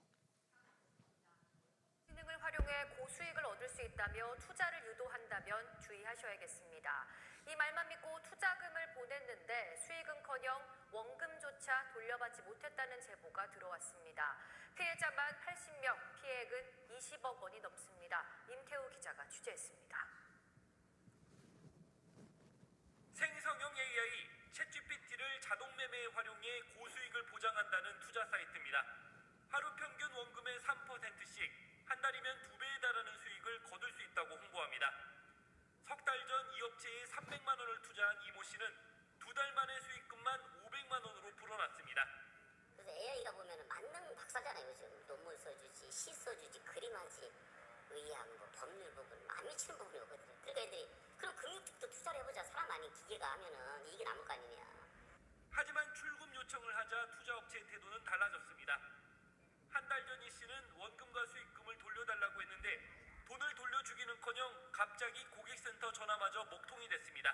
Speaker 9: 기능을 활용해 고수익을 얻을 수 있다며 투자를 유도한다면 주의하셔야겠습니다. 이 말만 믿고 투자금을 보냈는데 수익은커녕 원금조차 돌려받지 못했다는 제보가 들어왔습니다. 피해자만 80명, 피해액은 20억 원이 넘습니다. 임태우 기자가 취재했습니다.
Speaker 10: 생성형 AI 챗GPT를 자동 매매에 활용해 고수익을 보장한다는 투자 사이트입니다. 하루 평균 원금의 3%씩 한 달이면 2배에 달하는 수익을 거둘 수 있다고 홍보합니다. 석 달 전 이 업체에 300만 원을 투자한 이모 씨는 2달 만에 수익금만 500만 원으로 불어났습니다.
Speaker 8: 그래서 AI가 보면은 만능 박사잖아요. 요즘 논문 써주지, 시 써주지, 그림하지, 의학, 뭐 법률 부분, 안 미치는 부분이 없거든요. 그러니까 애들이 그럼 금융쪽도 투자를 해보자. 사람 아닌 기계가 하면은 이익이 남을 거 아니냐.
Speaker 10: 하지만 출금 요청을 하자 투자업체의 태도는 달라졌습니다. 한 달 전 이 씨는 원금과 수익금을 돌려달라고 했는데 돈을 돌려주기는커녕 갑자기 고객센터 전화마저 먹통이 됐습니다.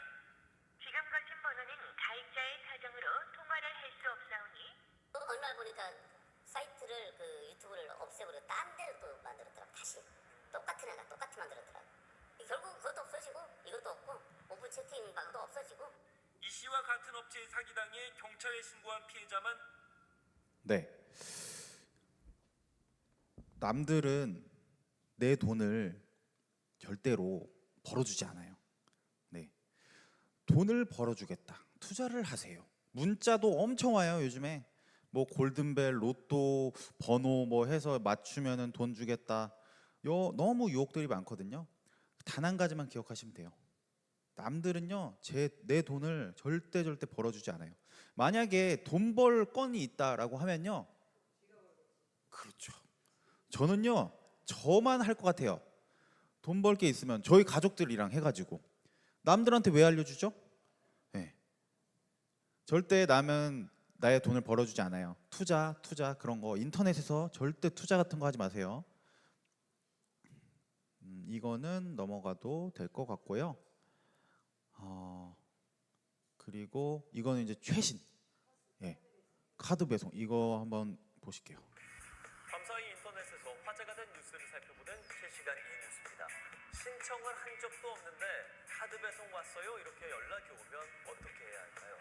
Speaker 11: 지금 거신 번호는 가입자의 사정으로 통화를 할 수 없사오니
Speaker 8: 얼마 보니까 사이트를 유튜브를 없애버려 딴 데로 또 만들었더라고. 다시 똑같은 애가 똑같이 만들었더라고. 결국 그것도 없어지고 이것도 없고 오픈 채팅방도 없어지고.
Speaker 10: 이 씨와 같은 업체의 사기당해 경찰에 신고한 피해자만
Speaker 1: 네. 남들은 내 돈을 절대로 벌어주지 않아요. 네. 돈을 벌어주겠다. 투자를 하세요. 문자도 엄청 와요. 요즘에 뭐 골든벨, 로또 번호 뭐 해서 맞추면은 돈 주겠다. 너무 유혹들이 많거든요. 단 한 가지만 기억하시면 돼요. 남들은요 내 돈을 절대 벌어주지 않아요. 만약에 돈 벌 건이 있다라고 하면요, 그렇죠. 저는요 저만 할 것 같아요. 돈 벌 게 있으면 저희 가족들이랑 해가지고. 남들한테 왜 알려주죠? 네. 절대 남은 나의 돈을 벌어주지 않아요. 투자 그런 거 인터넷에서 절대 투자 같은 거 하지 마세요. 이거는 넘어가도 될 것 같고요. 그리고 이거는 이제 최신, 예, 카드 배송 이거 한번 보실게요.
Speaker 6: 밤사이 인터넷에서 화제가 된 뉴스를 살펴보는 실시간 이뉴스입니다. 신청을 한 적도 없는데 카드 배송 왔어요 이렇게 연락이 오면 어떻게 해야 할까요?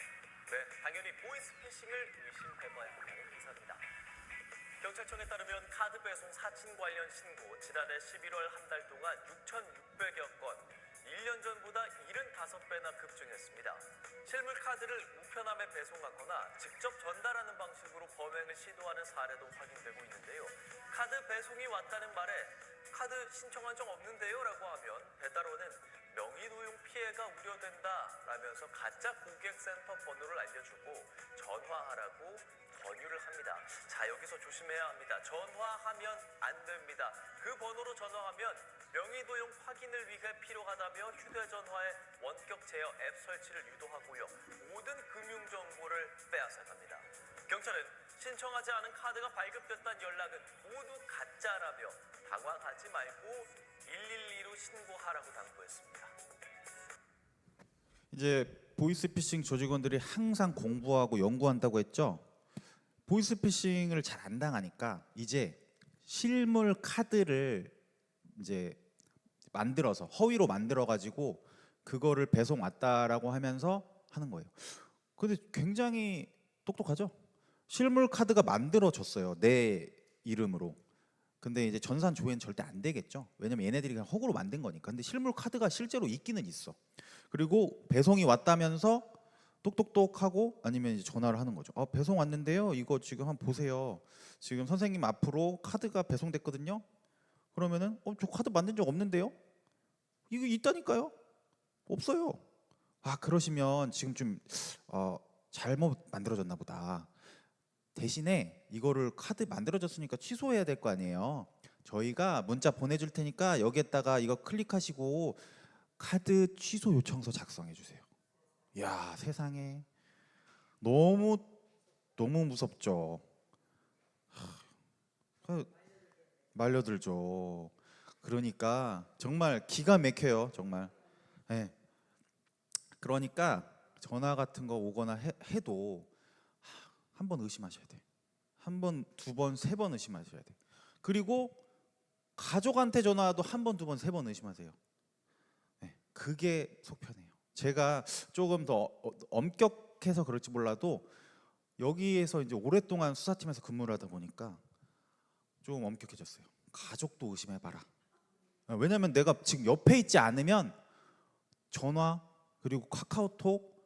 Speaker 6: 네, 당연히 보이스피싱을 의심해봐야 한다는 기사입니다. 경찰청에 따르면 카드 배송 사칭 관련 신고 지난해 11월 한 달 동안 6,600여 건, 1년 전보다 75배나 급증했습니다. 실물 카드를 우편함에 배송하거나 직접 전달하는 방식으로 범행을 시도하는 사례도 확인되고 있는데요. 카드 배송이 왔다는 말에 카드 신청한 적 없는데요 라고 하면 배달원은 명의노용 피해가 우려된다라면서 가짜 고객센터 번호를 알려주고 전화하라고 권유를 합니다. 자, 여기서 조심해야 합니다. 전화하면 안 됩니다. 그 번호로 전화하면 명의도용 확인을 위해 필요하다며 휴대전화에 원격 제어 앱 설치를 유도하고요. 모든 금융정보를 빼앗아갑니다. 경찰은 신청하지 않은 카드가 발급됐다는 연락은 모두 가짜라며 당황하지 말고 112로 신고하라고 당부했습니다.
Speaker 1: 이제 보이스피싱 조직원들이 항상 공부하고 연구한다고 했죠. 보이스피싱을 잘 안 당하니까 이제 실물 카드를 이제 만들어서 허위로 만들어 가지고 그거를 배송 왔다라고 하면서 하는 거예요. 근데 굉장히 똑똑하죠. 실물 카드가 만들어졌어요, 내 이름으로. 근데 이제 전산 조회는 절대 안 되겠죠. 왜냐면 얘네들이 그냥 허구로 만든 거니까. 근데 실물 카드가 실제로 있기는 있어. 그리고 배송이 왔다면서 똑똑똑하고 아니면 이제 전화를 하는 거죠. 배송 왔는데요. 이거 지금 한번 보세요. 지금 선생님 앞으로 카드가 배송됐거든요. 그러면은 저 카드 만든 적 없는데요. 이거 있다니까요. 없어요. 그러시면 지금 좀 잘못 만들어졌나 보다. 대신에 이거를 카드 만들어졌으니까 취소해야 될 거 아니에요. 저희가 문자 보내줄 테니까 여기에다가 이거 클릭하시고 카드 취소 요청서 작성해 주세요. 야, 세상에 너무 무섭죠. 말려들죠. 그러니까 정말 기가 막혀요, 정말. 네. 그러니까 전화 같은 거 오거나 해도 한 번 의심하셔야 돼. 한 번, 두 번, 세 번 의심하셔야 돼. 그리고 가족한테 전화도 한 번, 두 번, 세 번 의심하세요. 네, 그게 속편해요. 제가 조금 더 엄격해서 그럴지 몰라도 여기에서 이제 오랫동안 수사팀에서 근무를 하다 보니까 좀 엄격해졌어요. 가족도 의심해봐라. 왜냐면 내가 지금 옆에 있지 않으면 전화 그리고 카카오톡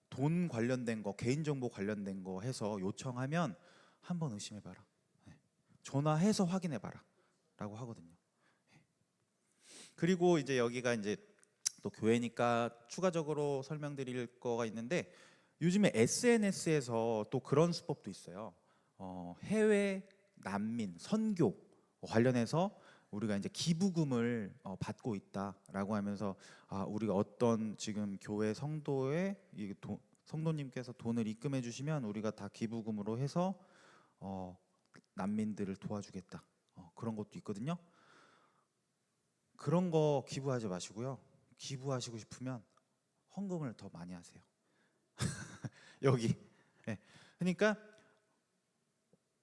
Speaker 1: 돈 관련된 거, 개인정보 관련된 거 해서 요청하면 한번 의심해봐라. 전화해서 확인해봐라 라고 하거든요. 그리고 이제 여기가 이제 또 교회니까 추가적으로 설명드릴 거가 있는데, 요즘에 SNS에서 또 그런 수법도 있어요. 해외 난민 선교 관련해서 우리가 이제 기부금을 받고 있다라고 하면서 우리가 어떤 지금 교회 성도의 성도님께서 돈을 입금해 주시면 우리가 다 기부금으로 해서 난민들을 도와주겠다. 그런 것도 있거든요. 그런 거 기부하지 마시고요. 기부하시고 싶으면 헌금을 더 많이 하세요. 여기. 네. 그러니까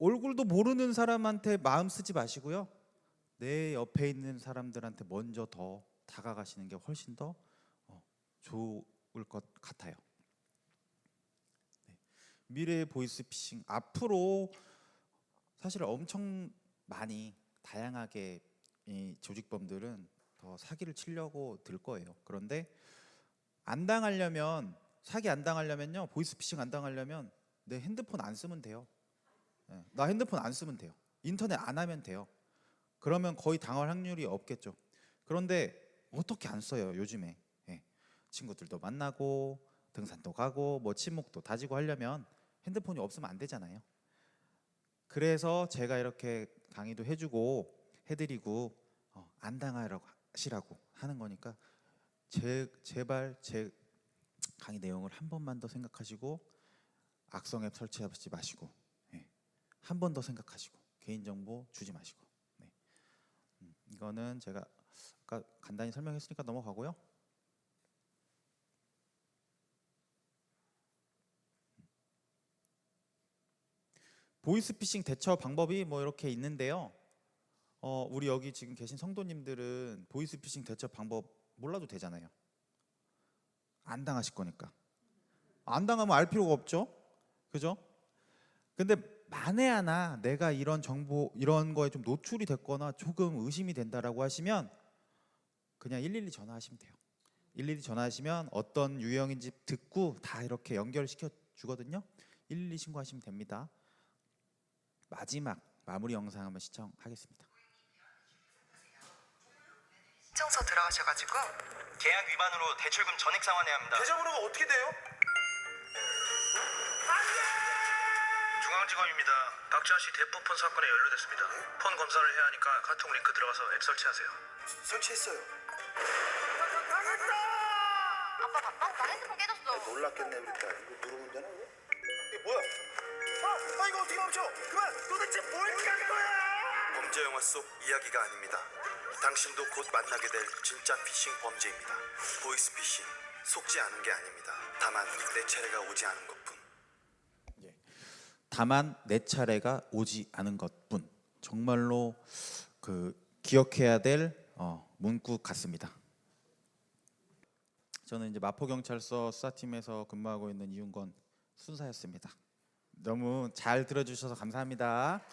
Speaker 1: 얼굴도 모르는 사람한테 마음 쓰지 마시고요. 내 옆에 있는 사람들한테 먼저 더 다가가시는 게 훨씬 더 좋을 것 같아요. 네. 미래의 보이스피싱 앞으로 사실 엄청 많이 다양하게 이 조직범들은 더 사기를 치려고 들 거예요. 그런데 안 당하려면, 사기 안 당하려면요, 보이스피싱 안 당하려면 내 핸드폰 안 쓰면 돼요. 네. 나 핸드폰 안 쓰면 돼요. 인터넷 안 하면 돼요. 그러면 거의 당할 확률이 없겠죠. 그런데 어떻게 안 써요, 요즘에. 예. 친구들도 만나고 등산도 가고 뭐 친목도 다지고 하려면 핸드폰이 없으면 안 되잖아요. 그래서 제가 이렇게 강의도 해주고 해드리고 안 당하시라고 하는 거니까 제발 제 강의 내용을 한 번만 더 생각하시고 악성 앱 설치하지 마시고, 한 번 더 생각하시고 개인정보 주지 마시고. 이거는 제가 아까 간단히 설명했으니까 넘어가고요. 보이스피싱 대처 방법이 뭐 이렇게 있는데요. 우리 여기 지금 계신 성도님들은 보이스피싱 대처 방법 몰라도 되잖아요. 안 당하실 거니까. 안 당하면 알 필요가 없죠. 그죠? 근데 만에 하나 내가 이런 정보 이런 거에 좀 노출이 됐거나 조금 의심이 된다라고 하시면 그냥 112 전화하시면 돼요. 112 전화하시면 어떤 유형인지 듣고 다 이렇게 연결시켜 주거든요. 112 신고하시면 됩니다. 마지막 마무리 영상 한번 시청하겠습니다.
Speaker 12: 시청서 들어가셔가지고
Speaker 13: 계약 위반으로 대출금 전액 상환해야 합니다.
Speaker 6: 계좌번호가 어떻게 돼요?
Speaker 3: 중앙지검입니다. 박지환 씨 대포폰 사건에 연루됐습니다. 폰 검사를 해야 하니까 카톡 링크 들어가서 앱 설치하세요.
Speaker 6: 설치했어요.
Speaker 12: 아빠 봤다? 나 핸드폰 깨졌어.
Speaker 6: 놀랐겠네 우리 딸. 이거 누르면 되나? 이게 뭐야? 이거 어떻게 멈춰? 그만! 도대체 뭘 깐 거야?
Speaker 2: 범죄 영화 속 이야기가 아닙니다. 당신도 곧 만나게 될 진짜 피싱 범죄입니다. 보이스피싱, 속지 않은 게 아닙니다. 다만 내 차례가 오지 않은 것뿐.
Speaker 1: 다만 내 차례가 오지 않은 것뿐. 정말로 기억해야 될 문구 같습니다. 저는 이제 마포경찰서 수사팀에서 근무하고 있는 이윤건 순사였습니다. 너무 잘 들어주셔서 감사합니다.